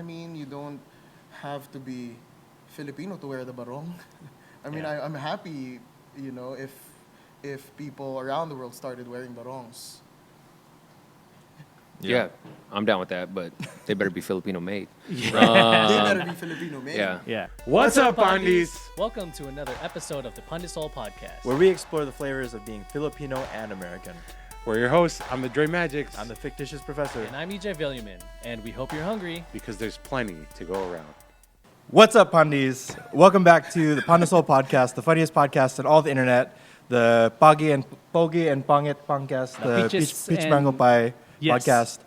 I mean, you don't have to be Filipino to wear the barong. I mean, Yeah. I'm happy, if people around the world started wearing barongs. Yeah, I'm down with that, but they better be Filipino made. They better be Filipino made. Yeah. Yeah. What's up, Pandeez? Welcome to another episode of the Pandesoul podcast. Where we explore the flavors of being Filipino and American. We're your hosts. I'm the Dre Magics. I'm the fictitious professor. And I'm EJ Villiaman, and we hope you're hungry. Because there's plenty to go around. What's up, Pandeez? Welcome back to the Pandesoul podcast, the funniest podcast on all the internet, the Pogi and Pangit podcast, the Peach Mango Pie podcast.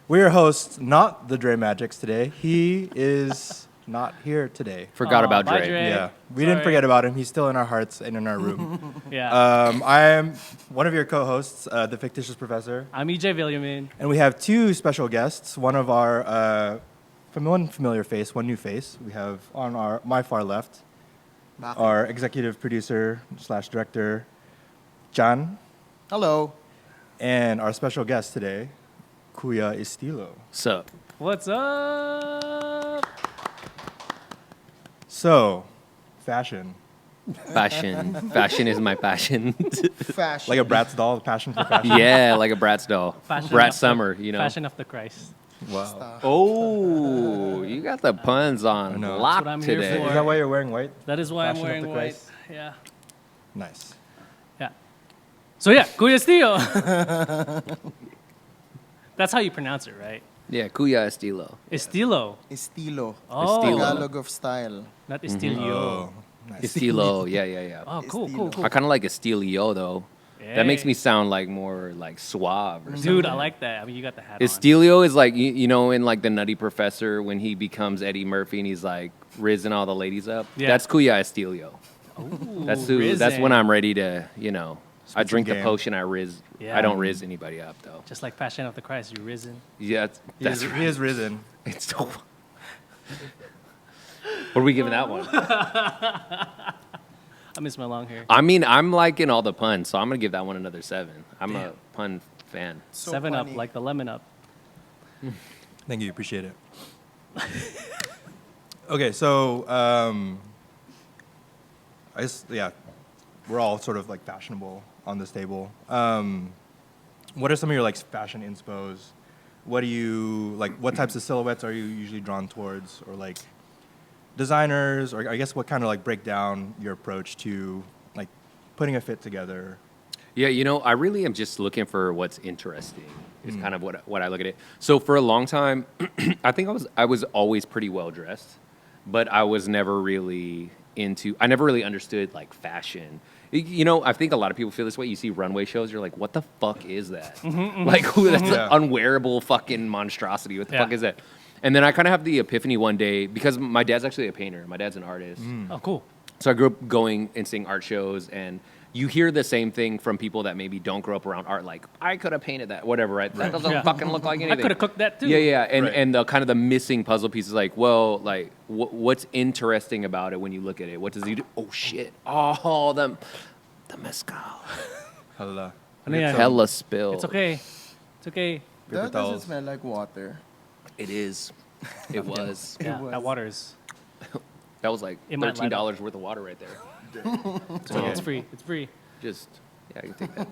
We're your hosts, not the Dre Magics today. He is not here today. Forgot about bye, Dre. Dre. Yeah, we didn't forget about him. He's still in our hearts and in our room. Yeah. I am one of your co-hosts, the fictitious professor. I'm EJ Villiaman. And we have two special guests. One of our one familiar face, one new face. We have on my far left Bakit? our executive producer / director, Jan, Hello. and our special guest today, Kuya Istilo. Sup? What's up? So, fashion, Fashion is my passion. Fashion. like a Bratz doll, passion for fashion. Yeah, like a Bratz doll. Fashion Brat of the- Summer, you know. Fashion of the Christ. Wow. Oh, you got the puns on know. lock That's what I'm here today. for. Is that why you're wearing white? That is why Fashion of I'm wearing the white. Christ. Yeah. Nice. Yeah. So yeah, Kuya Istilo. That's how you pronounce it, right? Yeah, Kuya Istilo. Estilo. Estilo. Oh. Tagalog of style. Not Estilio. Oh, nice. Estilo, yeah. Oh, cool. I kind of like Estilio though. That makes Hey. me sound like more like suave or something. Dude, I like that. I mean, you got the hat on. Estilio is like you know in like the Nutty Professor when he becomes Eddie Murphy and he's like rizzing all the ladies up. Yeah. That's Kuya Estilio. Ooh, That's risen. when I'm ready to I some drink the game. potion. I rizz. Yeah. I don't rizz anybody up though. Just like Fashion of the Christ, you risen. Yeah, that's He is risen. It's so. What are we giving that one? I miss my long hair. I mean, I'm liking all the puns, so I'm gonna give that one another 7. I'm a pun fan. So 7 Up, funny. like the lemon up. Thank you, appreciate it. Okay, so I guess we're all sort of like fashionable on this table. What are some of your like fashion inspos? What do you like? What types of silhouettes are you usually drawn towards, or like designers, or I guess what kind of like break down your approach to like putting a fit together? Yeah, I really am just looking for what's interesting. Is kind of what I look at it. So for a long time, I think I was always pretty well dressed, but I was never really I never really understood like fashion. I think a lot of people feel this way. You see runway shows, you're like, what the fuck is that? Like, that's Yeah. an unwearable fucking monstrosity. What the Yeah. fuck is that? And then I kind of have the epiphany one day because my dad's actually a painter. My dad's an artist. Oh, cool. So I grew up going and seeing art shows, and you hear the same thing from people that maybe don't grow up around art, like, I could have painted that, whatever, right? That doesn't Yeah. fucking look like anything. I could have cooked that too. Yeah. And, Right. and the kind of the missing puzzle piece is like, well, like, what's interesting about it when you look at it? What does he do? Oh, shit. Oh, the mezcal. Hala. I mean, yeah. Hella spill. It's okay. It's okay. Paper That towels. doesn't smell like water. It is. It was. Yeah, was. that water is. That was like It might light $13 worth of water right there. It's okay. It's free. It's free. Just, yeah, you can take that.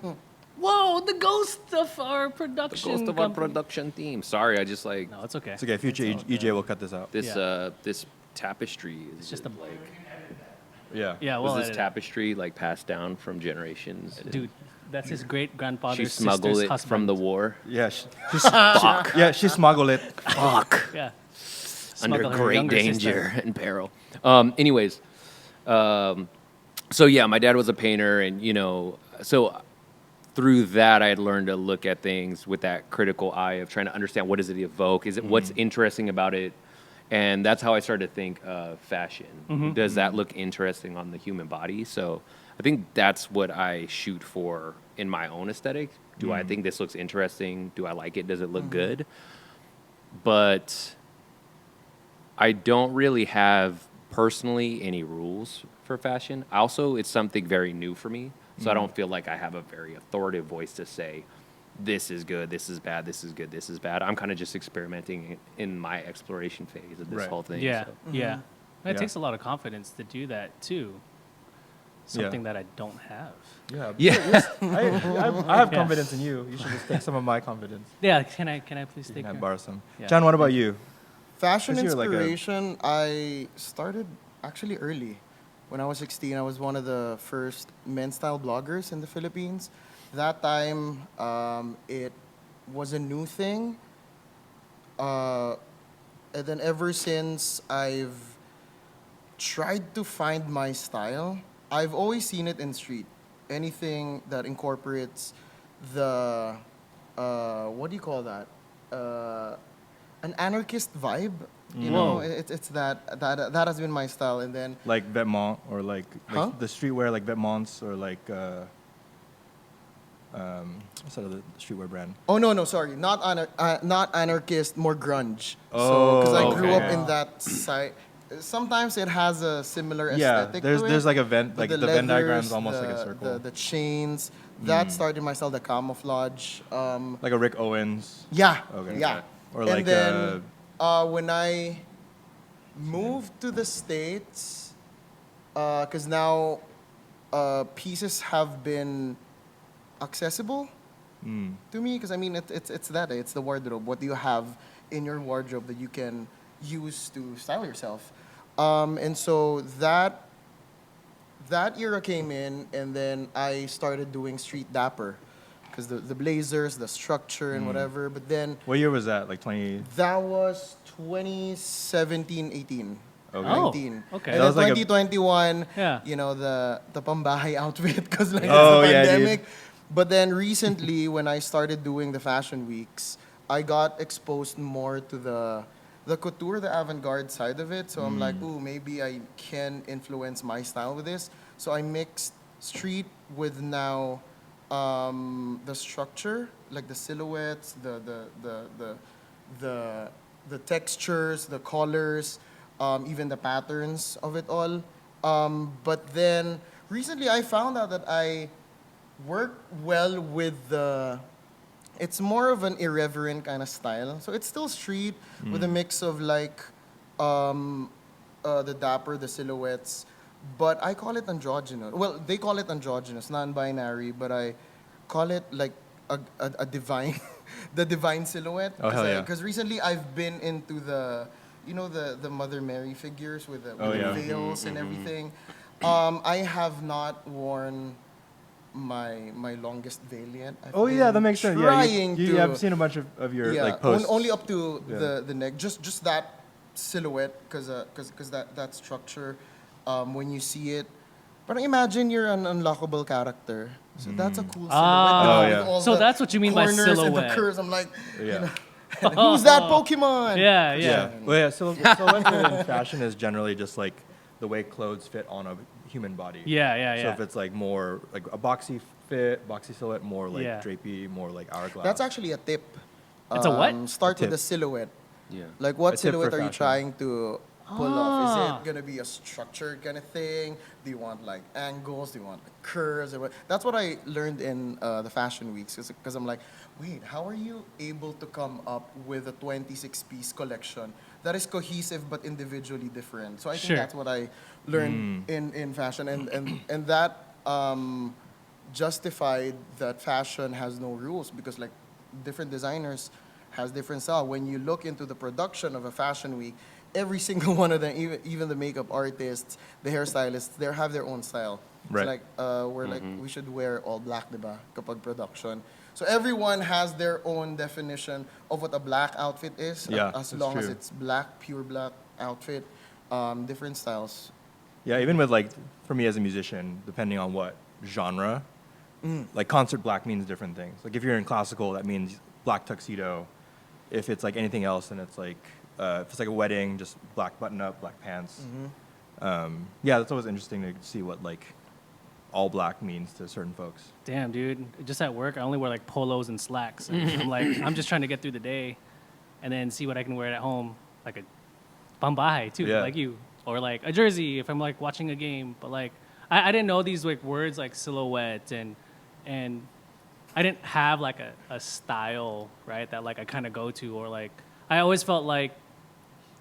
Whoa, the ghost of our production. Ghost of our company. production team. Sorry, I just like No, it's okay. It's okay. Future EJ will cut this out. this. Yeah. This tapestry is It's just a like. Yeah. Yeah, Was well, this tapestry like passed down from generations? dude, that's his great grandfather's She smuggled sister's it husband. from the war. Yeah. She smuggled it. Fuck. Yeah. Under Smuggle her great younger danger sister. and peril. Anyways, so yeah, my dad was a painter, and so through that, I had learned to look at things with that critical eye of trying to understand what does it evoke. Is it what's interesting about it? And that's how I started to think of fashion. Does that look interesting on the human body? So I think that's what I shoot for in my own aesthetic. Do I think this looks interesting? Do I like it? Does it look good? But I don't really have personally any rules for fashion. Also, it's something very new for me. So I don't feel like I have a very authoritative voice to say, this is good, this is bad, this is good, this is bad. I'm kind of just experimenting in my exploration phase of this Right. whole thing. Yeah, so. yeah. It Yeah. takes a lot of confidence to do that too. Something that I don't have. Yeah. Yeah. I have Yeah. confidence in you. You should just take some of my confidence. Yeah, can I please You take can her? borrow some. Yeah. John, what about you? Fashion Because you're like a- inspiration, I started actually early. When I was 16, I was one of the first men's style bloggers in the Philippines. That time, it was a new thing. And then ever since, I've tried to find my style. I've always seen it in street. Anything that incorporates the, what do you call that? An anarchist vibe. You know, Whoa. it's that has been my style. And then Like Vetements or like Huh? the streetwear, like Vetements or like what's that other streetwear brand? oh no, sorry, not anarchist, more grunge. Oh, because I grew okay. up in that side. Sometimes it has a similar Yeah, aesthetic. there's to there's it, like a Venn, but like the Venn diagram's leathers, almost like a the- circle. The chains that started my style, the camouflage. Like a Rick Owens. Yeah, Okay. yeah. Or and like then when I moved to the States, because now pieces have been accessible to me. Because I mean, it's that. It's the wardrobe. What do you have in your wardrobe that you can use to style yourself? And so that era came in, and then I started doing street dapper. Because the blazers, the structure, and whatever. But then What year was that? Like 20. that was 2017, 18. Okay. Oh, 19. okay. And That was then like a- 2021, Yeah. you know, the pambahay outfit because like Oh, it's the yeah, dude. pandemic. But then recently, when I started doing the fashion weeks, I got exposed more to the couture, the avant-garde side of it. So I'm like, ooh, maybe I can influence my style with this. So I mixed street with now the structure, like the silhouettes, the textures, the colors, even the patterns of it all. But then recently I found out that I work well with it's more of an irreverent kind of style. So it's still street with a mix of like the dapper, the silhouettes, but I call it androgynous. Well, they call it androgynous, non-binary, but I call it like a divine, the divine silhouette. Oh, hell yeah. Because recently I've been into the Mother Mary figures with the Oh, yeah. veils and everything. I have not worn my longest veil yet. I've Oh yeah, been that makes sense. Yeah, trying you, I've to- seen a bunch of your yeah, like posts. only up to Yeah. the neck, just that silhouette, because that structure, when you see it. But imagine you're an unlockable character, so that's a cool silhouette. Ah. Oh, with yeah. all So the that's what you mean by corners and the silhouette. curves. I'm like, Yeah. who's that Pokemon? Yeah, yeah. Yeah. Well, yeah. Silhouette in fashion is generally just like the way clothes fit on a human body. Yeah, yeah, So yeah. if it's like more like a boxy fit, boxy silhouette, more like Yeah. drapey, more like hourglass. That's actually a tip. It's a what? Start A with tip. the silhouette. Yeah. Like, what A tip silhouette for are you fashion. trying to pull off? Is Ah. it gonna be a structured kind of thing? Do you want like angles? Do you want like, curves? Or what? That's what I learned in the fashion weeks. Because I'm like, wait, how are you able to come up with a 26-piece collection that is cohesive but individually different? So I think Sure. that's what I learned in fashion, and that justified that fashion has no rules, because like different designers has different style. When you look into the production of a fashion week, every single one of them, even the makeup artists, the hairstylists, they have their own style. Right. It's like we're like we should wear all black, diba? Kapag production. So everyone has their own definition of what a black outfit is. Yeah, as that's long as true. it's black, pure black outfit, different styles. Yeah, even with like for me as a musician, depending on what genre, like concert black means different things. Like if you're in classical, that means black tuxedo. If it's like anything else, then it's like if it's like a wedding, just black button up, black pants. Yeah, that's always interesting to see what like all black means to certain folks. Damn, dude. Just at work, I only wear like polos and slacks. And I'm like, I'm just trying to get through the day, and then see what I can wear at home, like a bambahay too, Yeah. like you, or like a jersey if I'm like watching a game. But like, I didn't know these like words like silhouette and I didn't have like a style, right, that like I kind of go to, or like I always felt like,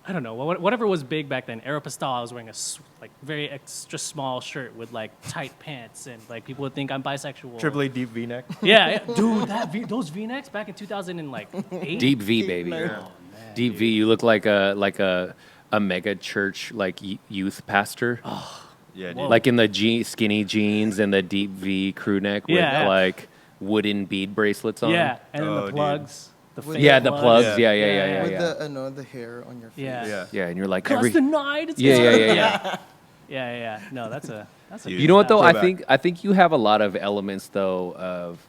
I don't know, whatever was big back then. Aeropostale, I was wearing a like very extra small shirt with like tight pants, and like people would think I'm bisexual. Triple A deep V-neck. Yeah, dude, those V-necks back in 2008. Deep V, baby. Yeah. Oh, man, Deep V. You look like a mega church like youth pastor. Yeah, Whoa. dude. Like in the skinny jeans and the deep V crew neck with Yeah. like wooden bead bracelets on. Yeah, and then Oh, the dude. plugs. The With fake Yeah, the plugs. Yeah. Yeah. With the the hair on your face. Yeah. Yeah. Yeah, and you're like Cross every. the night. It's Yeah. yeah. No, that's a Dude. You know what though? I Throwback. think you have a lot of elements though of.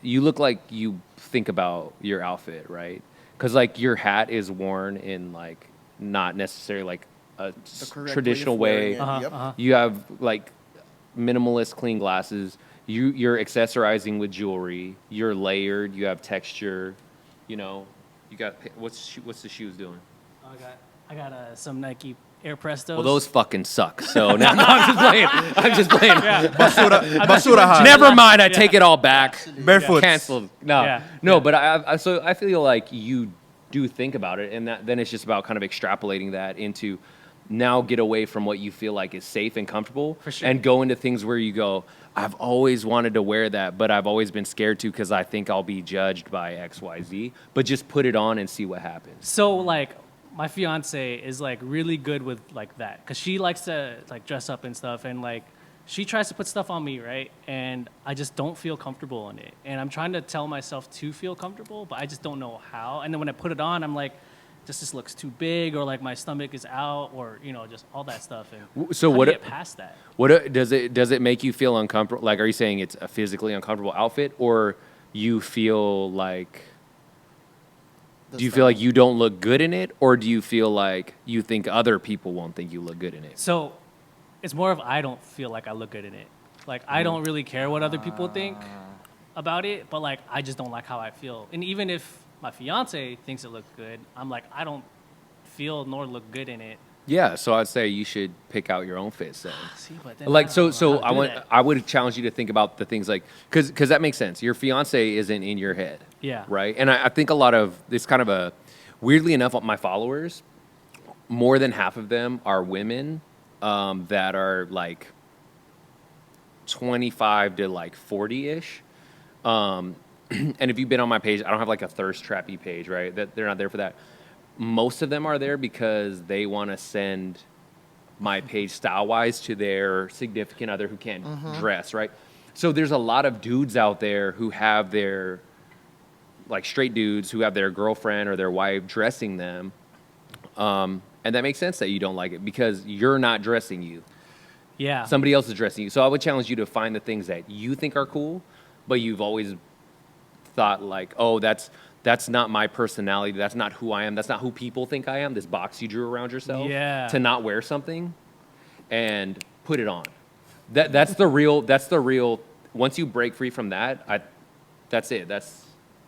You look like you think about your outfit, right? Because like your hat is worn in like not necessarily like a The correct traditional way. way. of wearing it. Uh-huh, Yep. You have like minimalist clean glasses. You're accessorizing with jewelry. You're layered. You have texture. You know, you got what's the shoes doing? I got some Nike Air Prestos. Well, those fucking suck. So now no, I'm just playing. I'm just playing. Basura hat. Never mind. I take it all back. Barefoot. Canceled. No, Yeah. no. But I feel like you do think about it, and then it's just about kind of extrapolating that into now get away from what you feel like is safe and comfortable, For sure. and go into things where you go, I've always wanted to wear that, but I've always been scared to because I think I'll be judged by X, Y, Z. But just put it on and see what happens. So like my fiance is like really good with like that because she likes to like dress up and stuff, and like she tries to put stuff on me, right? And I just don't feel comfortable in it, and I'm trying to tell myself to feel comfortable, but I just don't know how. And then when I put it on, I'm like, this looks too big, or like my stomach is out, or you know, just all that stuff. And So how what do you get past that? What does it make you feel uncomfortable? Like, are you saying it's a physically uncomfortable outfit, or you feel like? Do you feel like you don't look good in it, or do you feel like you think other people won't think you look good in it? So it's more of I don't feel like I look good in it. Like I don't really care what other people think about it, but like I just don't like how I feel. And even if my fiance thinks it looks good, I'm like I don't feel nor look good in it. Yeah, so I'd say you should pick out your own fit then. See, but then Like I don't know how to do that. I would challenge you to think about the things like because that makes sense. Your fiance isn't in your head. Yeah. Right. And I think a lot of this kind of a weirdly enough, my followers, more than half of them are women that are like 25 to like 40-ish. And if you've been on my page, I don't have like a thirst trappy page, right? That they're not there for that. Most of them are there because they want to send my page style-wise to their significant other who can't dress, right? So there's a lot of dudes out there who have their, like straight dudes who have their girlfriend or their wife dressing them. And that makes sense that you don't like it because you're not dressing you. Yeah. Somebody else is dressing you. So I would challenge you to find the things that you think are cool, but you've always thought like, oh, that's not my personality. That's not who I am. That's not who people think I am. This box you drew around yourself. Yeah. To not wear something and put it on. That's the real. Once you break free from that, that's it.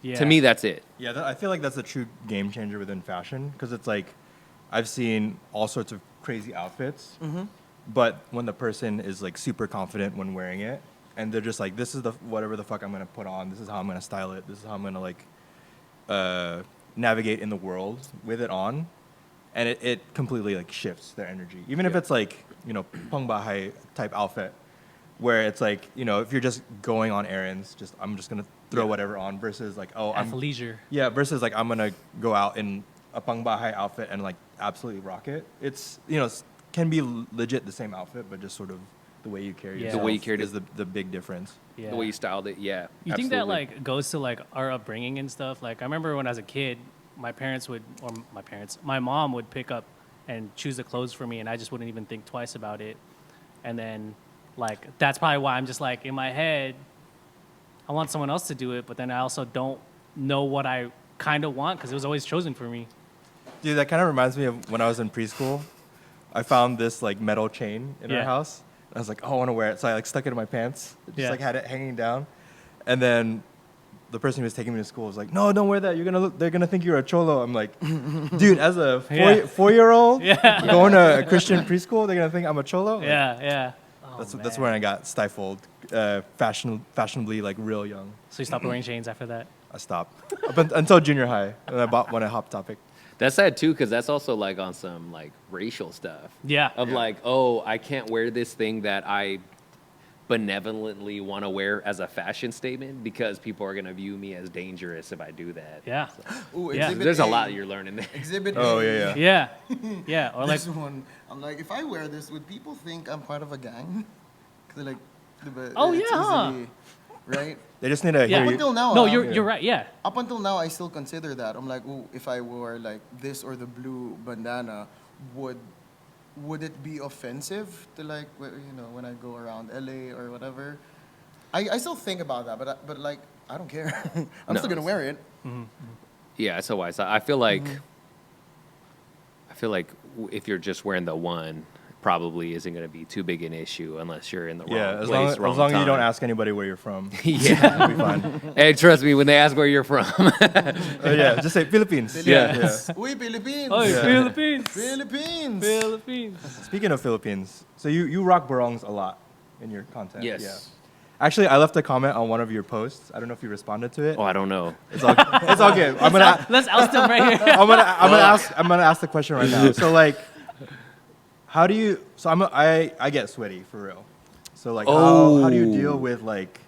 Yeah. To me, that's it. Yeah, I feel like that's a true game changer within fashion because it's like I've seen all sorts of crazy outfits, but when the person is like super confident when wearing it, and they're just like, this is the whatever the fuck I'm gonna put on. This is how I'm gonna style it. This is how I'm gonna like navigate in the world with it on, and it completely like shifts their energy. Even if it's like pang bahay type outfit, where it's like if you're just going on errands, I'm just gonna throw whatever on versus like Athleisure. versus like I'm gonna go out in a pang bahay outfit and like absolutely rock it. It's can be legit the same outfit, but just sort of the way you carry Yeah. yourself The way you carried is the big difference. Yeah. The way you styled it, yeah. You think that absolutely. like goes to like our upbringing and stuff? Like I remember when I was a kid, my mom would pick up and choose the clothes for me, and I just wouldn't even think twice about it. And then like that's probably why I'm just like in my head, I want someone else to do it, but then I also don't know what I kind of want because it was always chosen for me. Dude, that kind of reminds me of when I was in preschool. I found this like metal chain in our Yeah. house. I was like, oh, I want to wear it. So I like stuck it in my pants. Just Yeah. like had it hanging down. And then the person who was taking me to school was like, no, don't wear that. They're gonna think you're a cholo. I'm like, dude, as a Yeah. 4-year-old Yeah. going to a Christian preschool, they're gonna think I'm a cholo. Like, Yeah. That's when I got stifled, fashionably like real young. So you stopped wearing chains after that? I stopped until junior high, and I bought one at Hot Topic. That's sad too, because that's also like on some like racial stuff. Yeah. Of like, oh, I can't wear this thing that I benevolently want to wear as a fashion statement because people are going to view me as dangerous if I do that. Yeah. Ooh, Yeah. Exhibit There's a A. lot you're learning there. Exhibit Oh A. yeah. Yeah. Or like, This one, I'm like, if I wear this, would people think I'm part of a gang? Because like, Oh, it's yeah, huh? easily- right? They just need to Yeah. hear Up you. until now, no, you're right. Yeah. up until now, I still consider that. I'm like, ooh, if I wore like this or the blue bandana, would it be offensive to like, when I go around LA or whatever? I still think about that, but like, I don't care. I'm No, still gonna wear it. Yeah, so wise. I feel like if you're just wearing the one, probably isn't going to be too big an issue unless you're in the Yeah, wrong as place, long, wrong as long as you don't time. ask anybody where you're from, Yeah. it'll be fine. Hey, trust me, when they ask where you're from, Yeah, just say Philippines. Yes. Uy, Philippines. Oh, Yeah. Philippines. Philippines. Philippines. Speaking of Philippines, so you rock barongs a lot in your content. yes. Yeah. Actually, I left a comment on one of your posts. I don't know if you responded to it. Oh, I don't know. It's all good. I'm gonna Let's oust him right here. I'm gonna ask the question right now. So like, how do you? So I get sweaty for real. So like, how do you deal with like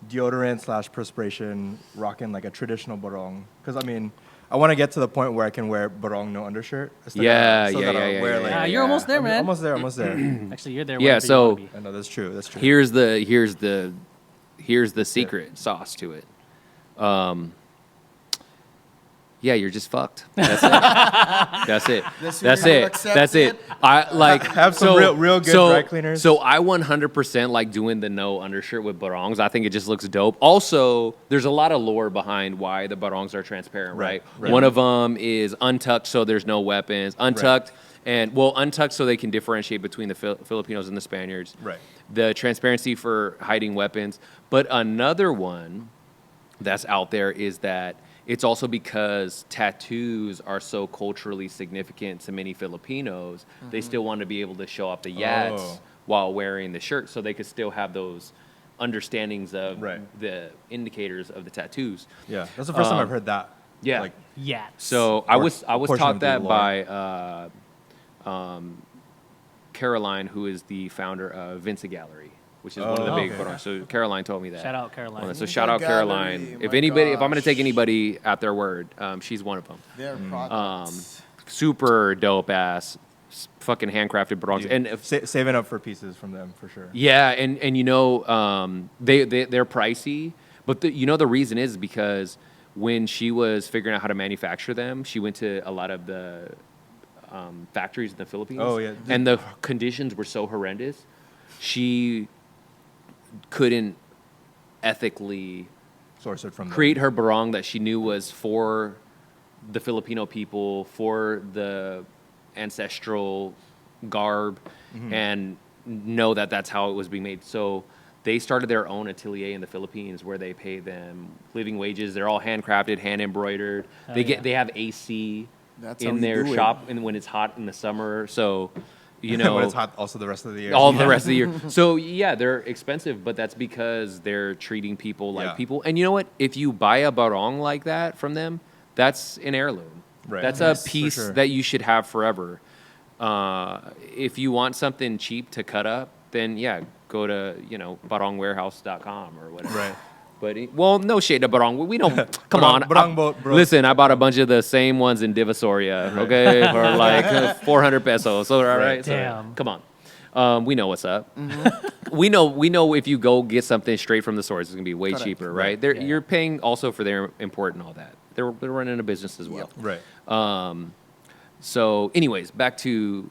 deodorant / perspiration rocking like a traditional barong? Because I mean, I want to get to the point where I can wear barong no undershirt. I still Yeah, still yeah, gotta yeah, wear, yeah, like- yeah. You're almost there, man. Almost there. Actually, you're there. Yeah, wherever you so- wanna be. I know that's true. Here's the secret sauce to it. Yeah, you're just fucked. That's it. That's it. That's you it. accept That's it. it? I like Have some real good dry cleaners. So I 100% like doing the no undershirt with barongs. I think it just looks dope. Also, there's a lot of lore behind why the barongs are transparent, right? Right. One of them is untucked, so there's no weapons. Untucked untucked so they can differentiate between the Filipinos and the Spaniards. Right. The transparency for hiding weapons. But another one that's out there is that it's also because tattoos are so culturally significant to many Filipinos, they still want to be able to show off the yats Oh. while wearing the shirt so they could still have those understandings of Right. the indicators of the tattoos. Yeah, that's the first time I've heard that. Yeah. Like, Yeah. So I was portion taught of the that lore. by Caroline, who is the founder of Vince Gallery, which is one of the Oh, big okay. barongs. So Caroline told me that. Shout out Caroline. So shout out Gallery, Caroline. If my I'm going to gosh. take anybody at their word, she's one of them. Their products. Super dope ass, fucking handcrafted barongs. dude, And if, saving up for pieces from them for sure. yeah, and they're pricey, but the reason is because when she was figuring out how to manufacture them, she went to a lot of the factories in the Philippines. Oh, yeah. And the conditions were so horrendous, she couldn't ethically Source it from them. create her barong that she knew was for the Filipino people, for the ancestral garb, and know that that's how it was being made. So they started their own atelier in the Philippines where they pay them living wages. They're all handcrafted, hand embroidered. They have AC That's how in you their do it. shop, and when it's hot in the summer, so when it's hot also the rest of the year. all the rest of the year. So yeah, they're expensive, but that's because they're treating people like Yeah. people. And you know what? If you buy a barong like that from them, that's an heirloom. Right. That's Yes, a for piece sure. that you should have forever. If you want something cheap to cut up, then yeah, go to barongwarehouse.com or whatever. Right. But no shade to barong. We don't. Come on. Barong boat, bro. Listen, I bought a bunch of the same ones in Divisoria. Okay, for like 400 pesos. So all right. So, Damn. come on. We know what's up. We know if you go get something straight from the source, it's gonna be way Correct. cheaper, right? You're paying also for their import and all that. They're running a business as well. Right. So, anyways, back to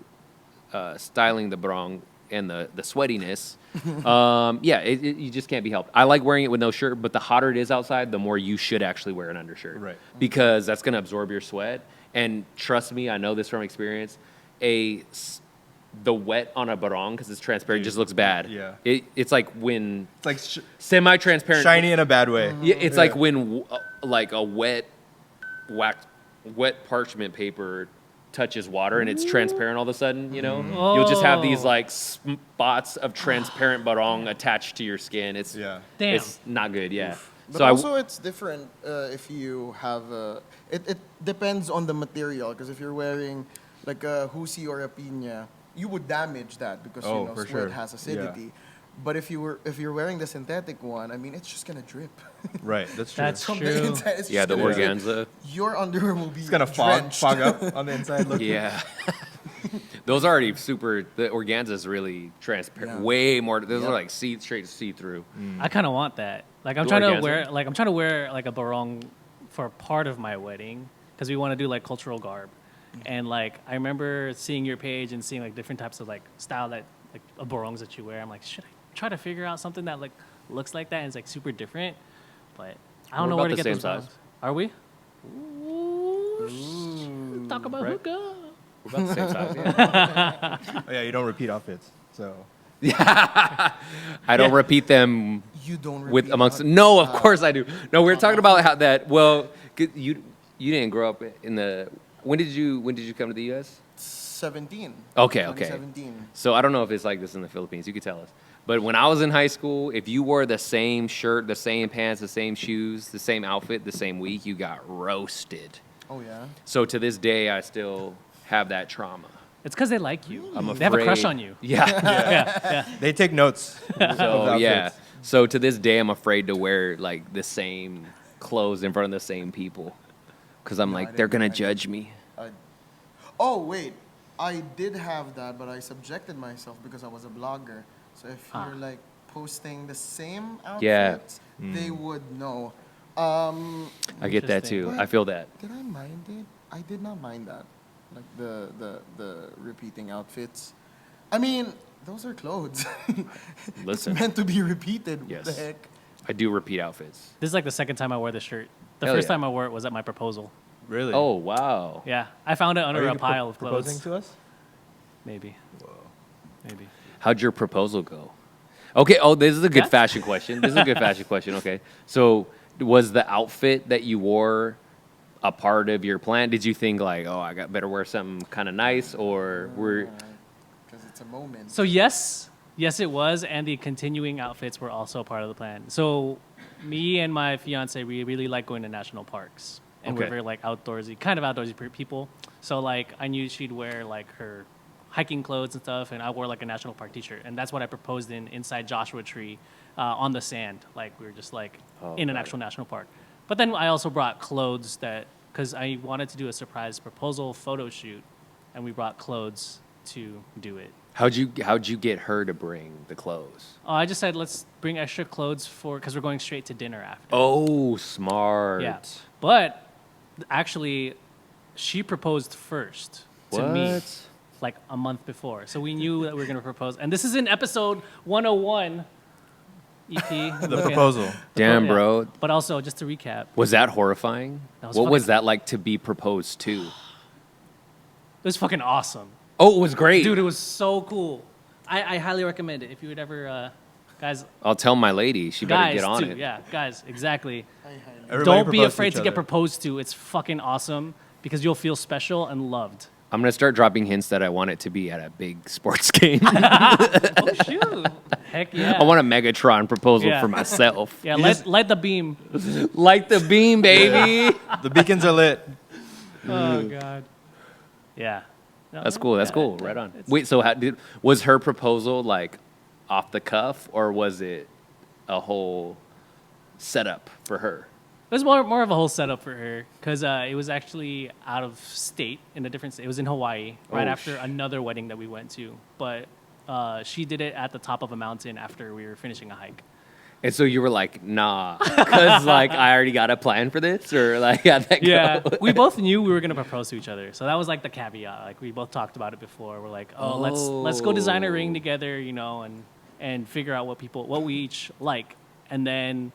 styling the barong and the sweatiness. You just can't be helped. I like wearing it with no shirt, but the hotter it is outside, the more you should actually wear an undershirt. Right. Because that's going to absorb your sweat. And trust me, I know this from experience, the wet on a barong, because it's transparent, just looks bad. Yeah. It's like when It's like semi-transparent. shiny in a bad way. Yeah, it's like when like a wet parchment paper touches water and it's transparent all of a sudden, you know? You'll just have these like spots of transparent barong attached to your skin. It's Yeah. Damn. it's not good, yeah. But So also, it's different if you have it depends on the material. Because if you're wearing like a husi or a piña, you would damage that because Oh, you know for sweat sure. has Yeah. acidity. But if you're wearing the synthetic one, I mean, it's just gonna drip. Right. That's true. That's From true. the inside, it's yeah, just the gonna drip. organza. Your underwear will be It's gonna drenched. fog up on the inside. Look. Yeah. Those are already super. The organza is really transparent. Yeah. Way more. Those Yep. are like straight see through. I kind of want that. Like I'm The trying to organza? wear like a barong for part of my wedding because we want to do like cultural garb, and like I remember seeing your page and seeing like different types of like style that like of barongs that you wear. I'm like, should I try to figure out something that like looks like that and is like super different? But I don't We're know where about to the get same those size. barongs. Are we? Ooh, talk about Right. hookah. We're about the same size. Yeah. Oh, yeah. You don't repeat outfits. So. I don't repeat them You don't with repeat amongst. out- No, of course I do. No, we were talking about how that. Well, you didn't grow up in the. When did you come to the U.S.? 17. Okay. 2017. So I don't know if it's like this in the Philippines. You could tell us. But when I was in high school, if you wore the same shirt, the same pants, the same shoes, the same outfit, the same week, you got roasted. Oh yeah. So to this day, I still have that trauma. It's because they like you. I'm They have a crush afraid- on you. Yeah. Yeah. They take notes. So of yeah. outfits. So to this day, I'm afraid to wear like the same clothes in front of the same people, because I'm No, I like they're didn't- gonna I judge me. Oh wait, I did have that, but I subjected myself because I was a blogger. So if you're like posting the same Yeah. outfits, they would know. I get that too. Interesting. I feel that. Did I mind it? I did not mind that. Like the repeating outfits. I mean, those are clothes. Listen. It's meant to be repeated. Yes. What the heck? I do repeat outfits. This is like the second time I wore this shirt. The Hell first yeah. time I wore it was at my proposal. Really? Oh wow. Yeah, I found it Are under you a pile of proposing clothes. to us? Maybe. Maybe. How'd your proposal go? Okay. Oh, this is a good Yeah. fashion question. This is a good fashion question. Okay. So was the outfit that you wore a part of your plan? Did you think like, oh, I got better wear something kind of nice, or were Because it's a moment. So yes, it was, and the continuing outfits were also part of the plan. So me and my fiance, we really like going to national parks, and we're Okay. very like outdoorsy, kind of outdoorsy people. So like I knew she'd wear like her hiking clothes and stuff, and I wore like a national park T-shirt, and that's what I proposed inside Joshua Tree on the sand. Like we were just like Oh, in an got actual national park. But then I also brought clothes because I wanted to do a surprise proposal photo shoot, and we brought clothes to do it. how'd you get her to bring the clothes? Oh, I just said let's bring extra clothes because we're going straight to dinner after. Oh, smart. Yeah, but actually, she proposed first to me, What? like a month before. So we knew that we were going to propose, and this is in episode 101. EP. The proposal. Damn, Yeah. bro. But also, just to recap, Was that horrifying? That was What was fucking- that like to be proposed to? it was fucking awesome. Oh, it was great. Dude, it was so cool. I highly recommend it if you would ever, guys. I'll tell my lady. She better Guys, get on too. it. Yeah, guys, exactly. Everybody Don't be propose afraid each to get other. proposed to. It's fucking awesome because you'll feel special and loved. I'm gonna start dropping hints that I want it to be at a big sports game. Oh shoot! Heck yeah! I want a Megatron proposal Yeah. for myself. Yeah, You light, just- light the beam. Light the beam, baby. The beacons are lit. Oh god. Yeah. No, That's cool. That's yeah, cool. yeah, Right on. it's- Wait, so was her proposal like off the cuff, or was it a whole setup for her? It was more of a whole setup for her because it was actually out of state in a different state. It was in Hawaii right Oh, after another wedding that we went to, but she did it at the top of a mountain after we were finishing a hike. And so you were like, nah, because like I already got a plan for this, or like how'd that Yeah, go? we both knew we were gonna propose to each other, so that was like the caveat. Like we both talked about it before. We're like, oh, let's go design a ring together, you know, and figure out what we each like, and then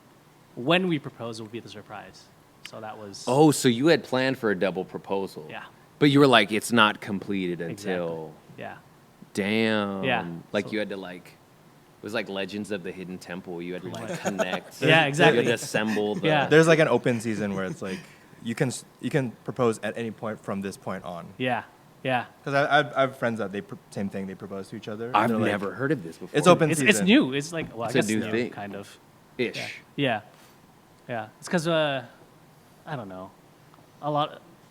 when we propose will be the surprise. So that was Oh, so you had planned for a double proposal. yeah, But you were like, it's not completed exactly. until. Yeah, Damn. Yeah, Like so- you had to like. It was like Legends of the Hidden Temple. You had to like connect. Yeah, exactly. You had to assemble the. Yeah. There's like an open season where it's like you can propose at any point from this point on. yeah. Yeah. Because I have friends that same thing. They propose to each other. and I've they're like- never heard of this before. It's open It's season. new. It's like, well, It's I a guess new new, thing. kind of. Ish. Yeah. Yeah. It's because, I don't know.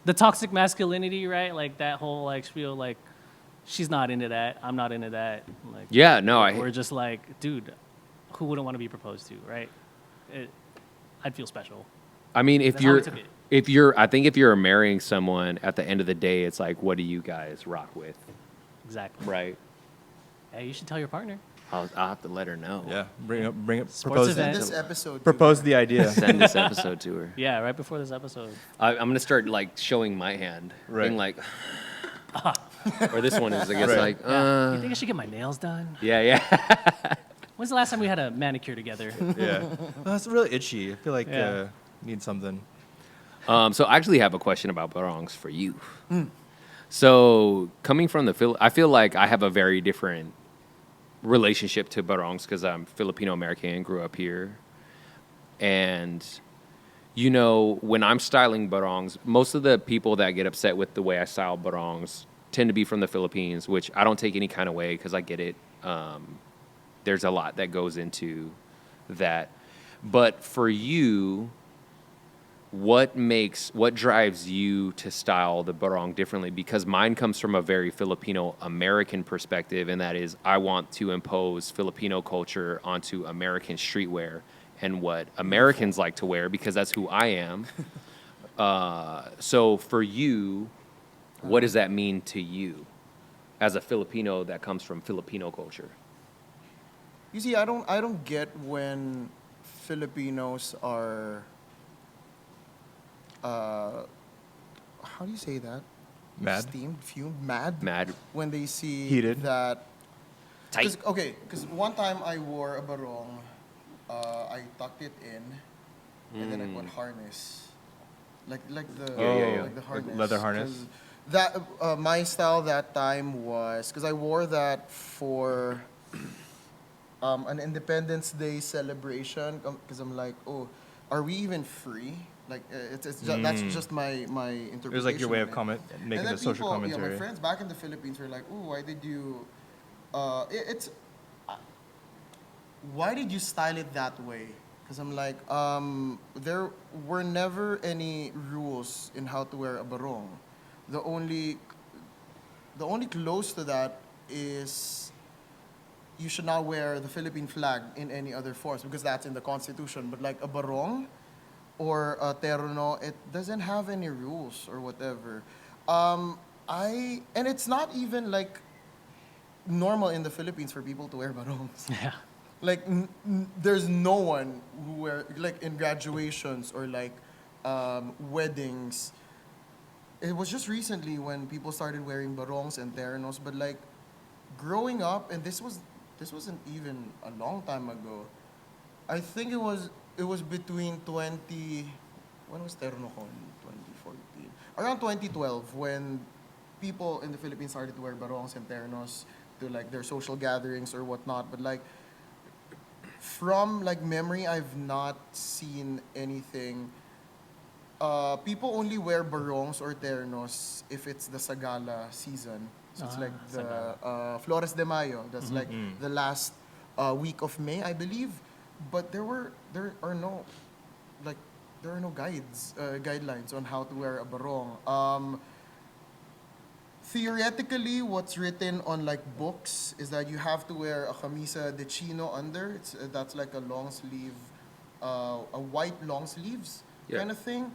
The toxic masculinity, right? Like that whole like spiel, like she's not into that. I'm not into that. Like, Yeah, no, we're just like, dude, who wouldn't want to be proposed to, right? I'd feel special. I mean, That's how we took it. I think if you're marrying someone, at the end of the day, it's like, what do you guys rock with, Exactly. right? Hey, you should tell your partner. I'll have to let her know. Yeah, bring it. Sports Propose, event. This episode. propose the idea. Send this episode to her. Yeah, right before this episode. I'm gonna start like showing my hand, Right. being like, or this one is, I guess, Right. like, You think I should get my nails done? yeah. When's the last time we had a manicure together? Yeah, that's really itchy. I feel like Yeah. need something. So I actually have a question about barongs for you. So coming from I feel like I have a very different relationship to barongs because I'm Filipino American, grew up here, and you know when I'm styling barongs, most of the people that get upset with the way I style barongs tend to be from the Philippines, which I don't take any kind of way because I get it. There's a lot that goes into that, but for you, what drives you to style the barong differently? Because mine comes from a very Filipino American perspective, and that is I want to impose Filipino culture onto American streetwear and what Americans like to wear because that's who I am. So for you, what does that mean to you as a Filipino that comes from Filipino culture? You see, I don't get when Filipinos are. How do you say that? Mad? Steamed, fumed, mad. Mad. When they see Heated. that. Tight. Because one time I wore a barong, I tucked it in, and then I put harness, like the Yeah. like the harness, leather harness? 'Cause that my style that time was because I wore that for an Independence Day celebration because I'm like, oh, are we even free? Like it's just, that's just my interpretation. It was like your way of of it. comment, making And then a social people, commentary. my friends back in the Philippines were like, "Oh, why did you? Why did you style it that way?" Because I'm like, there were never any rules in how to wear a barong. The only close to that is you should not wear the Philippine flag in any other forms because that's in the Constitution. But like a barong or a terno, it doesn't have any rules or whatever. And it's not even like normal in the Philippines for people to wear barongs. Yeah. Like there's no one who wear like in graduations or like weddings. It was just recently when people started wearing barongs and ternos, but like growing up, and this wasn't even a long time ago. I think it was between 20. When was terno con? 2014. Around 2012 when people in the Philippines started to wear barongs and ternos to like their social gatherings or whatnot. But like from like memory, I've not seen anything. People only wear barongs or ternos if it's the Sagala season. So it's like the Flores de Mayo. That's like the last week of May, I believe. But there are no guidelines on how to wear a barong. Theoretically, what's written on like books is that you have to wear a camisa de chino under. That's like a long sleeve, a white long sleeves kind of thing,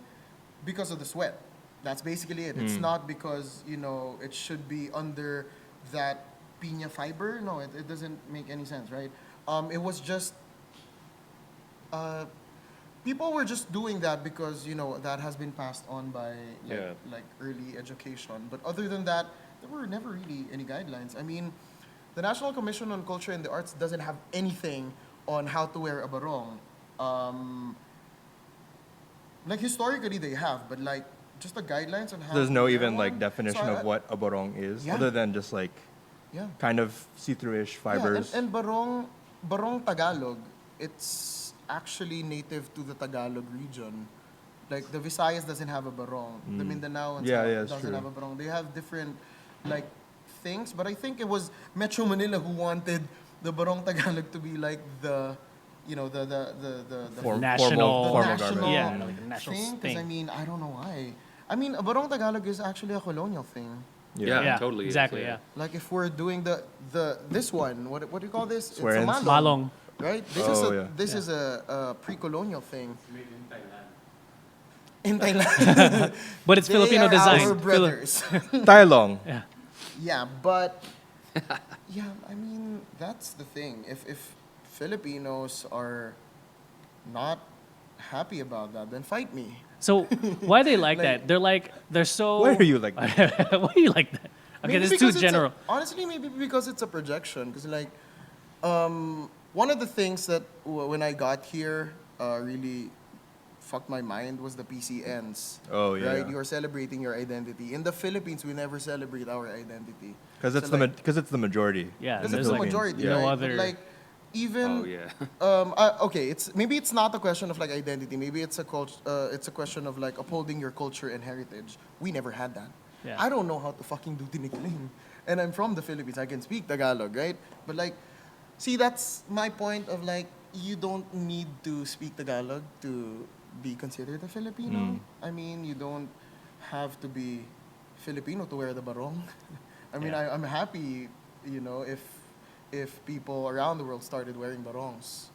because of the sweat. That's basically it. It's not because it should be under that piña fiber. No, it doesn't make any sense, right? It was just people were just doing that because that has been passed on by like early education. But other than that, there were never really any guidelines. I mean, the National Commission on Culture and the Arts doesn't have anything on how to wear a barong. Like historically they have, but like just the guidelines on how. There's to no wear even one. like definition So of what a barong is, Yeah. other than just like Yeah. kind of see-through-ish fibers. Yeah, and barong Tagalog, it's actually native to the Tagalog region. Like the Visayas doesn't have a barong. The Mindanao and Yeah, stuff yeah, it's doesn't true. have a barong. They have different like things, but I think it was Metro Manila who wanted the Barong Tagalog to be like the, you know, the National- the formal national garment. Yeah, like a national thing. Because I thing. mean, I don't know why. I mean, a Barong Tagalog is actually a colonial thing. Yeah, Yeah, totally. is, exactly. Yeah. Like if we're doing the this one, what do you call this? Swear-ins? It's a Malong. right? This Oh, is yeah. this is a pre-colonial thing. In Thailand. But it's They Filipino are design. Our brothers. Tailong. Yeah. yeah, but yeah, I mean that's the thing. If Filipinos are not happy about that, then fight me. So why they like, Like- that? They're so. Why are you like that? Why are you like that? Okay, Maybe this is too because it's general. Honestly, maybe because it's a projection. Because like, one of the things that when I got here really fucked my mind was the PCNs. Oh, yeah, Right, yeah. you are celebrating your identity. In the Philippines, we never celebrate our identity. Because it's So, like, it's the majority. Yeah, Because in the it's the like Philippines. majority, no right? other- But like, even Oh yeah. okay, it's not a question of like identity. Maybe it's it's a question of like upholding your culture and heritage. We never had that. Yeah. I don't know how to fucking do tinikling, and I'm from the Philippines. I can speak Tagalog, right? But like, see, that's my point of like, you don't need to speak Tagalog to be considered a Filipino. I mean, you don't have to be Filipino to wear the barong. I mean, Yeah. I'm happy, you know, if people around the world started wearing barongs.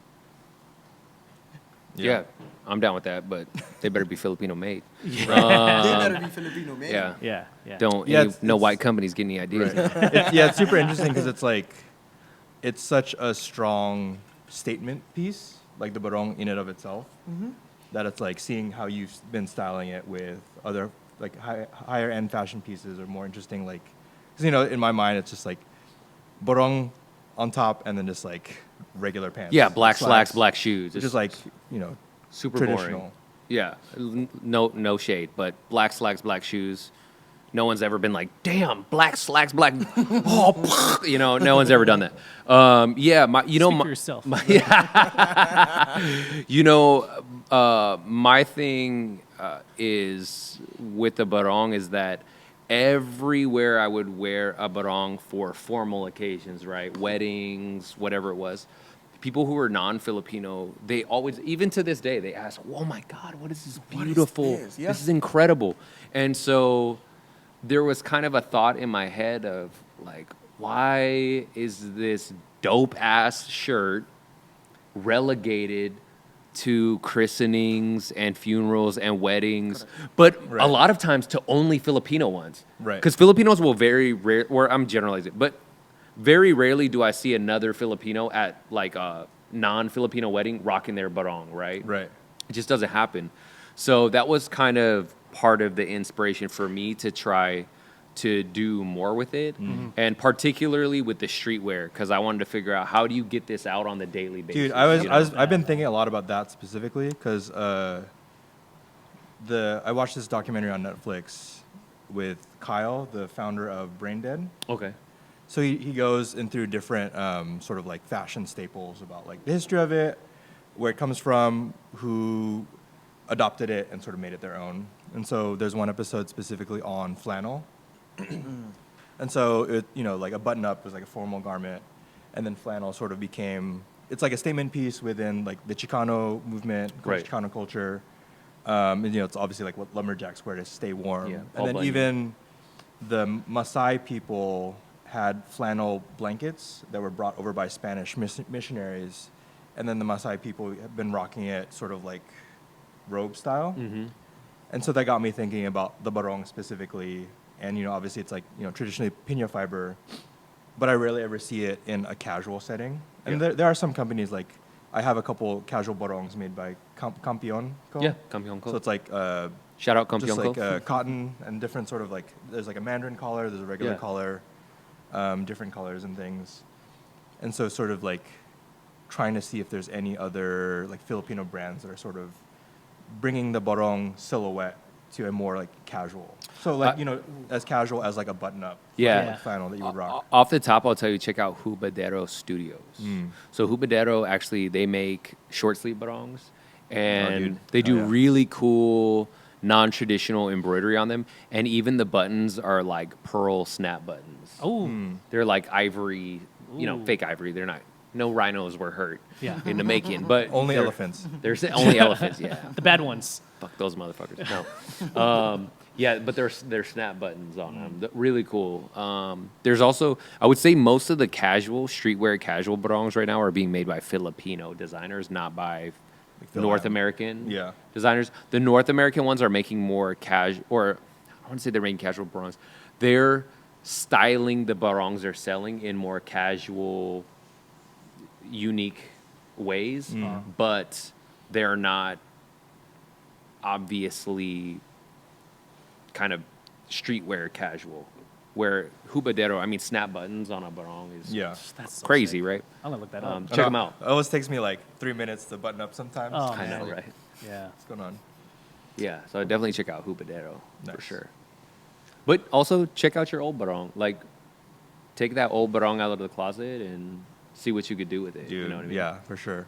Yeah, I'm down with that, but they better be Filipino made. They better be Filipino made. Yeah. Yeah, yeah. Don't Yeah, no it's- white companies get any ideas. It's super interesting because it's like, it's such a strong statement piece, like the barong in and of itself, that it's like seeing how you've been styling it with other like higher end fashion pieces or more interesting, like, because you know, in my mind it's just like barong on top and then just like regular pants. Yeah, black slacks, black shoes. which It's is like, you know, super traditional. boring. Yeah, no shade, but black slacks, black shoes. No one's ever been like, damn, black slacks, black. Oh, you know, no one's ever done that. Yeah, Speak for yourself. You know, my thing is with the barong is that everywhere I would wear a barong for formal occasions, right? Weddings, whatever it was. People who were non-Filipino, they always, even to this day, they ask, "Oh my God, what is this beautiful? this?" Yeah. This is incredible." And so there was kind of a thought in my head of like, why is this dope ass shirt relegated to christenings and funerals and weddings, but a Right. lot of times to only Filipino ones? Right. Because Filipinos will very rare, or I'm generalizing, but very rarely do I see another Filipino at like a non-Filipino wedding rocking their barong, right? Right. It just doesn't happen. So that was kind of part of the inspiration for me to try to do more with it, and particularly with the streetwear, because I wanted to figure out how do you get this out on the daily basis. Dude, you know? I've been thinking a lot about that specifically because I watched this documentary on Netflix with Kyle, the founder of Brain Dead. Okay. So he goes in through different sort of like fashion staples about like the history of it, where it comes from, who adopted it and sort of made it their own. And so there's one episode specifically on flannel. And so it, you know, like a button up was like a formal garment, and then flannel sort of became, it's like a statement piece within like the Chicano movement, Right. Chicano culture. And you know, it's obviously like what lumberjacks wear to stay warm. Yeah, And then Paul Bunyan. even the Maasai people had flannel blankets that were brought over by Spanish missionaries, and then the Maasai people have been rocking it sort of like robe style. And so that got me thinking about the barong specifically. And, you know, obviously it's like, you know, traditionally piña fiber, but I rarely ever see it in a casual setting. And Yeah. there are some companies, like, I have a couple casual barongs made by Campion Co. Yeah, Campion Co. So it's like, Shout out Campion just Co. like cotton and different sort of like, there's like a mandarin collar, there's a regular Yeah. collar, different colors and things. And so sort of like trying to see if there's any other like Filipino brands that are sort of bringing the barong silhouette to a more like casual. So like, you know, as casual as like a button up. Yeah. Like flannel that you would rock. Off the top, I'll tell you, check out Hubadero Studios. So Hubadero, actually, they make short sleeve barongs, and dude. they do Oh, yeah. really cool non-traditional embroidery on them, and even the buttons are like pearl snap buttons. Oh, They're like ivory, fake ivory. They're not. No rhinos were hurt Yeah. in the making, but Only they're- elephants. There's only elephants. Yeah. the bad ones. Fuck those motherfuckers. No. Yeah, but there's snap buttons on them. Really cool. There's also, I would say most of the casual, streetwear casual barongs right now are being made by Filipino designers, not by North American Yeah. designers. The North American ones are making more casual, or I want to say they're making casual barongs. They're styling the barongs they're selling in more casual, unique ways, but they're not obviously kind of streetwear casual. Where hubadero, I mean, snap buttons on a barong is That's so crazy, sick. right? I'm gonna look that up. Check them out. It always takes me like 3 minutes to button up sometimes. Oh, I know, man. right? Yeah. What's going on? Yeah, so definitely check out hubadero for Nice. sure. But also check out your old barong. Like, take that old barong out of the closet and see what you could do with it. Dude, You know what I mean? yeah, for sure.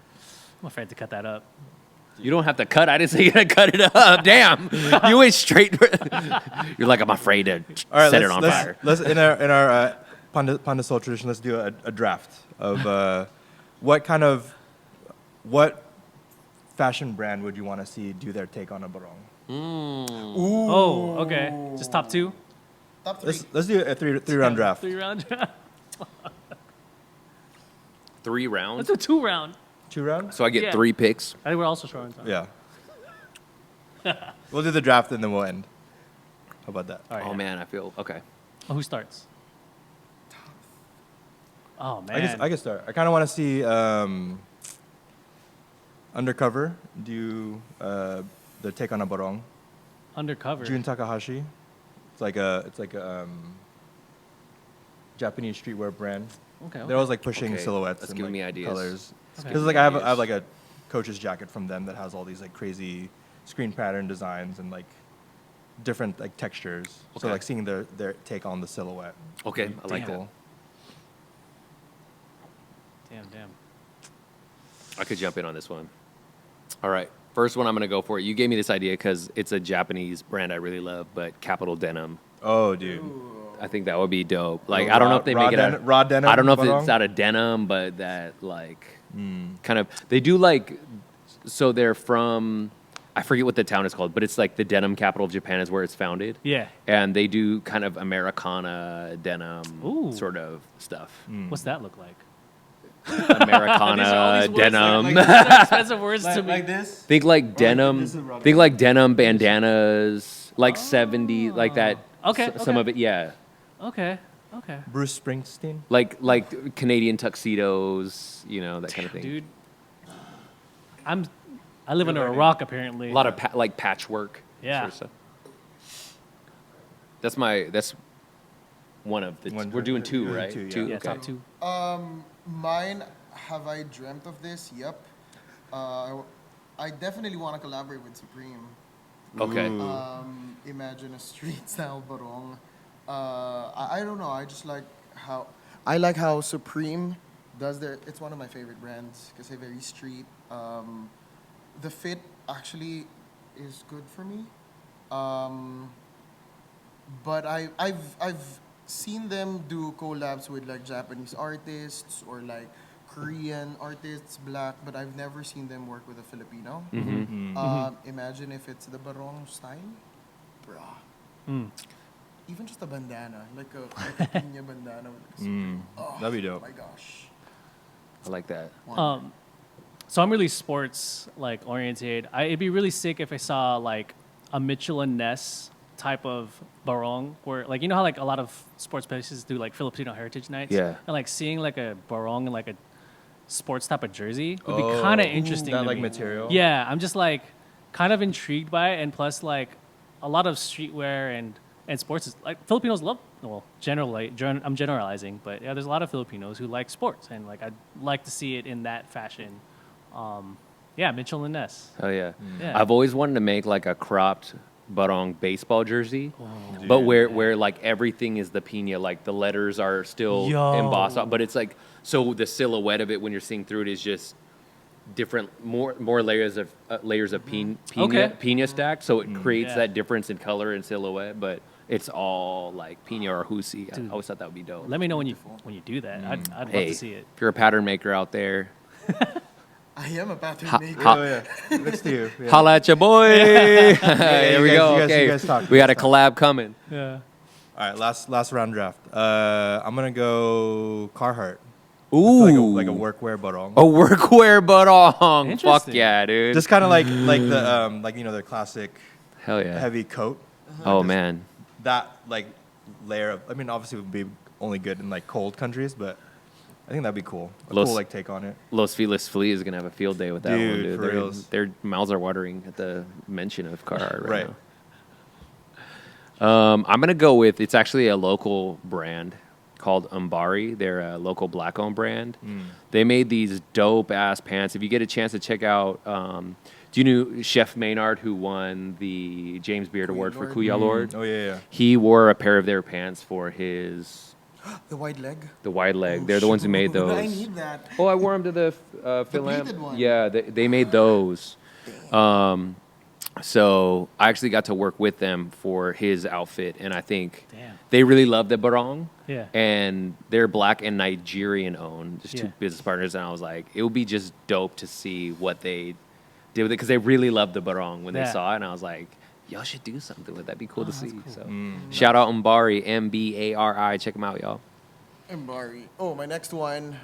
I'm afraid to cut that up. You don't have to cut. I didn't say you had to cut it up. Damn. You went straight. You're like, I'm afraid to All right, set it on fire. Let's in our pandesoul tradition. Let's do a draft of what fashion brand would you want to see do their take on a barong? Oh, okay. Just top two. Top three. Let's do a three round draft. 3-round draft. 3 rounds. Let's do 2-round. 2 rounds? So I get Yeah. 3 picks. I think we're also showing time. Yeah. We'll do the draft and then we'll end. How about that? All right, Oh yeah. man, I feel okay. Oh, who starts? Oh man. I can start. I kind of want to see Undercover do the take on a barong. Undercover. Jun Takahashi. It's like a Japanese streetwear brand. Okay. They're always like pushing Okay, silhouettes that's and giving like, me ideas. colors. Okay. Because like I have like a coach's jacket from them that has all these like crazy screen pattern designs and like different like textures. So Okay. like seeing their take on the silhouette. Okay, I like Damn. that. Damn. I could jump in on this one. All right. First one I'm going to go for it. You gave me this idea because it's a Japanese brand I really love, but Capital Denim. Oh, dude. I think that would be dope. Like, Oh, I don't know if they make it out raw denim. I don't know if barong? it's out of denim, but that, like, kind of, they do, like, so they're from, I forget what the town is called, but it's like the denim capital of Japan is where it's founded. Yeah. And they do kind of Americana denim Ooh. sort of stuff. What's that look like? Americana denim. Expensive words to me. this. Think like denim. this is raw Think like denim bandanas, like 70, like that. Okay, Some okay. of it, yeah. Okay. Bruce Springsteen. Like Canadian tuxedos, you know, that kind of thing. Dude. I live under a rock apparently. A lot of like patchwork. Yeah. Sort of stuff. That's one of the. One- We're doing 2, doing right? 2, yeah. Yeah, Okay. top 2. Mine, have I dreamt of this? Yep. I definitely want to collaborate with Supreme. Okay. Imagine a street style barong. I don't know. I just like how Supreme does their. It's one of my favorite brands because they're very street. The fit actually is good for me. But I've seen them do collabs with like Japanese artists or like Korean artists, black, but I've never seen them work with a Filipino. Imagine if it's the barong style, bruh. Even just a bandana, like a piña bandana with like a Supreme. Oh, That'd be dope. my gosh. I like that. So I'm really sports like oriented. It'd be really sick if I saw like a Mitchell and Ness type of barong where like you know how like a lot of sports places do like Filipino heritage nights. Yeah. And like seeing like a barong in like a sports type of jersey would be kind of interesting. That to like me. material. Yeah, I'm just like kind of intrigued by it, and plus like a lot of streetwear and sports is like Filipinos love. Well, I'm generalizing, but yeah, there's a lot of Filipinos who like sports, and like I'd like to see it in that fashion. Yeah, Mitchell and Ness. Oh yeah. Yeah. I've always wanted to make like a cropped barong baseball jersey, but where like everything is the piña, like the letters are still Yo. embossed, but it's like so the silhouette of it when you're seeing through it is just different, more layers of Okay. pina stacked, so it creates Yeah. that difference in color and silhouette. But it's all like pina or husi. I Dude. always thought that would be dope. Let me know when you do that. I'd love Hey, to see it. if you're a pattern maker out there, I am a pattern Ha- maker. ha- Oh yeah, next to you. Yeah. holla at your boy. Here we you go. guys- you Okay, guys talk, we you got a guys talk. collab coming. Yeah. All right, last round draft. I'm gonna go Carhartt. Ooh, Like a workwear barong. a workwear barong. Fuck Interesting. yeah, dude. Just kind of like the like their classic Hell yeah. heavy coat. Oh man. That like layer of, I mean, obviously it would be only good in like cold countries, but I think that'd be cool. A Los- cool like take on it. Los Feliz Flea is gonna have a field day with that one, Dude, dude. for Their, reals. their mouths are watering at the mention of Carhartt right, Right. now. I'm gonna go with, it's actually a local brand called Umbari. They're a local black-owned brand. They made these dope-ass pants. If you get a chance to check out, do you know Chef Maynard, who won the James Beard Kuya Award for Lord. Kuya Lord? Oh yeah. He wore a pair of their pants for his The wide leg. the wide leg. Oh, They're the ones who made shoot. those. I need that. Oh, I wore them to the Philam. pleated one. Yeah, they made those. So I actually got to work with them for his outfit, and I think Damn. they really love the barong. Yeah. And they're black and Nigerian owned, just two Yeah. business partners. And I was like, it would be just dope to see what they did with it, because they really loved the barong when they Yeah. saw it. And I was like, y'all should do something with it. That'd be cool to see. cool. So shout out Mbari, Mbari. Check them out, y'all. Embari. Oh, my next one.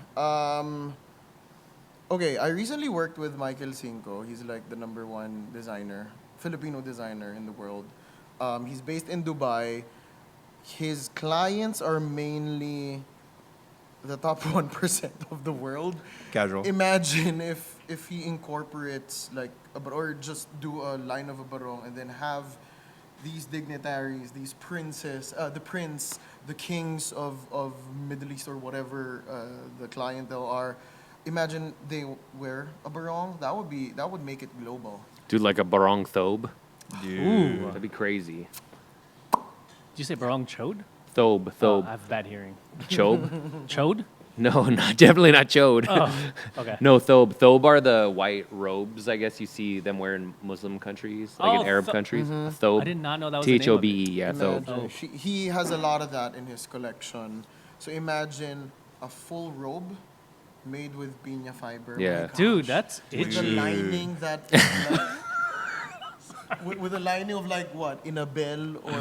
Okay, I recently worked with Michael Cinco. He's like the #1 designer, Filipino designer in the world. He's based in Dubai. His clients are mainly the top 1% of the world. Casual. Imagine if he incorporates like or just do a line of a barong and then have these dignitaries, these princes, the prince, the kings of Middle East or whatever the clientele are. Imagine they wear a barong. That would make it global. Dude, like a barong thobe. Dude. That'd be crazy. Did you say barong chode? Thobe. Oh, I have bad hearing. Chobe? Chode? No, definitely not chode. Oh, okay. No, thobe. Thobe are the white robes, I guess you see them wear in Muslim countries, like Oh, in Arab countries. Thobe. I did not know that was the name of Thobe, it. yeah, thobe. Imagine, he has a lot of that in his collection. So imagine a full robe made with piña fiber. Yeah. My gosh. Dude, that's With the itchy. lining that with the lining of like what, in a bell or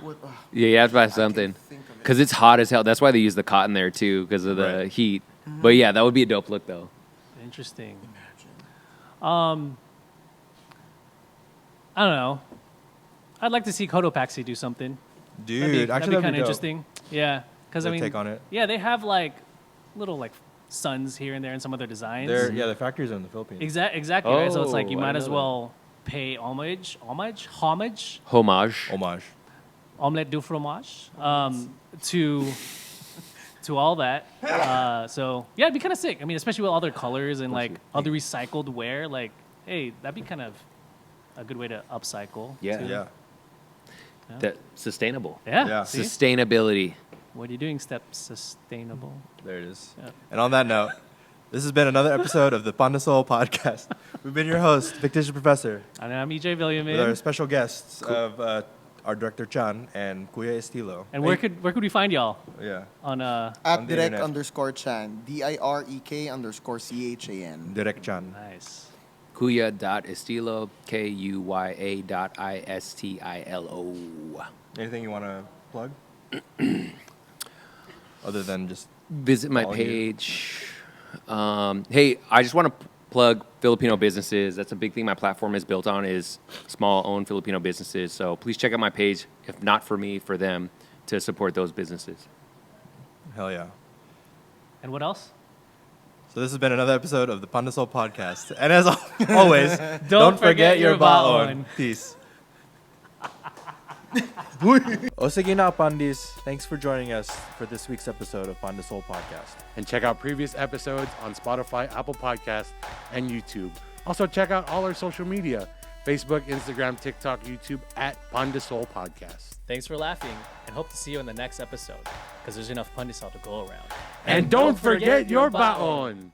what? Yeah, you have to buy can't something. think of it. Because it's hot as hell. That's why they use the cotton there, too, because of the Right. heat. But yeah, that would be a dope look, though. Interesting. I don't know. I'd like to see Cotopaxi do something. Dude, That'd actually be that'd kind be of dope. interesting. Yeah, because I Their mean, take on it. yeah, they have like little like suns here and there and some other designs. The factories are in the Philippines. Exactly. Right? So it's like you Oh, I might didn't as know well pay homage, Homage. Homage. omelette du fromage, to all that. So yeah, it'd be kind of sick. I mean, especially with all their colors and like other recycled wear. Like, hey, that'd be kind of a good way to upcycle. Yeah. too. Yeah. That sustainable. Yeah. Yeah. See? Sustainability. What are you doing? Step sustainable. There it is. Yeah. And on that note, this has been another episode of the pandesoul podcast. We've been your hosts, Fictitious Professor, And I'm EJ with our Villamin. special guests of our director Chan and Kuya Istilo. And where could we find y'all Yeah. on At on the direct internet. _Chan, DIREK_CHAN. Direct Chan. Nice. Kuya.estilo, KUYA.ISTILO. Anything you want to plug? Other than just Visit my Follow you. page. Hey, I just want to plug Filipino businesses. That's a big thing my platform is built on, is small-owned Filipino businesses. So please check out my page, if not for me, for them, to support those businesses. hell yeah. And what else? So this has been another episode of the Pandesoul podcast. And as always, don't forget your baon. Peace. O sige na, Pandeez. Thanks for joining us for this week's episode of Pandesoul podcast. And check out previous episodes on Spotify, Apple Podcasts, and YouTube. Also, check out all our social media: Facebook, Instagram, TikTok, YouTube at Pandesoul Podcast. Thanks for laughing, and hope to see you in the next episode, because there's enough pandesal to go around. And don't forget your baon.